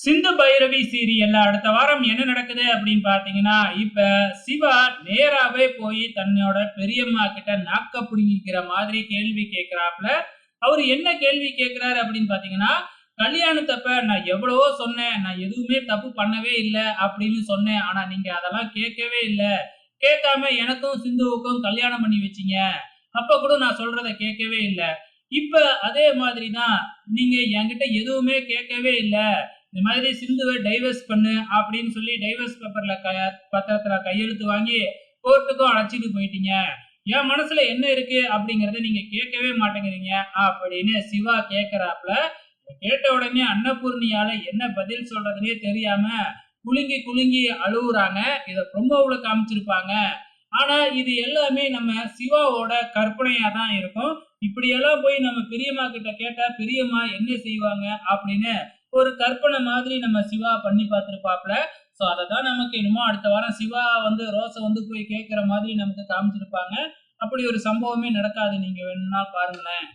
சிந்து பைரவி சீரியல்ல அடுத்த வாரம் என்ன நடக்குது அப்படின்னு பாத்தீங்கன்னா, இப்ப சிவா நேராவே போய் தன்னோட பெரியம்மா கிட்ட நாக்க புடுங்கிக்கிற மாதிரி கேள்வி கேட்கிறாப்ல. அவரு என்ன கேள்வி கேட்கிறாரு அப்படின்னு பாத்தீங்கன்னா, கல்யாணத்தப்ப நான் எவ்வளவோ சொன்னேன். நான் எதுவுமே தப்பு பண்ணவே இல்ல அப்படின்னு சொன்னேன். ஆனா நீங்க அதெல்லாம் கேட்கவே இல்ல. கேட்காம எனக்கும் சிந்துவுக்கும் கல்யாணம் பண்ணி வச்சீங்க. அப்ப கூட நான் சொல்றத கேட்கவே இல்ல. இப்ப அதே மாதிரி தான் நீங்க என்கிட்ட எதுவுமே கேட்கவே இல்ல. இந்த மாதிரி சிந்துவை டைவர்ஸ் பண்ணு அப்படின்னு சொல்லி டைவர்ஸ் பேப்பர்ல பத்திரத்துல கையெழுத்து வாங்கி கோர்ட்டுக்கும் அழைச்சிட்டு போயிட்டீங்க. என் மனசுல என்ன இருக்கு அப்படிங்கறத நீங்க கேட்கவே மாட்டேங்கிறீங்க அப்படின்னு சிவா கேட்கிறாப்ல. கேட்ட உடனே அன்னபூர்ணியால என்ன பதில் சொல்றதுன்னே தெரியாம குலுங்கி குலுங்கி அழுவுறாங்க. இத ப்ரோமோவுல காமிச்சிருப்பாங்க. ஆனா இது எல்லாமே நம்ம சிவாவோட கற்பனையா தான் இருக்கும். இப்படியெல்லாம் போய் நம்ம பெரியம்மா கிட்ட கேட்டா பெரியம்மா என்ன செய்வாங்க அப்படின்னு ஒரு கற்பனை மாதிரி நம்ம சிவா பண்ணி பார்த்திருப்பாப்ல. சோ அததான் நமக்கு என்னமோ அடுத்த வாரம் சிவா வந்து ரோஸ வந்து போய் கேட்கிற மாதிரி நமக்கு காமிச்சிருப்பாங்க. அப்படி ஒரு சம்பவமே நடக்காது. நீங்க வேணும்னா பாருங்களேன்.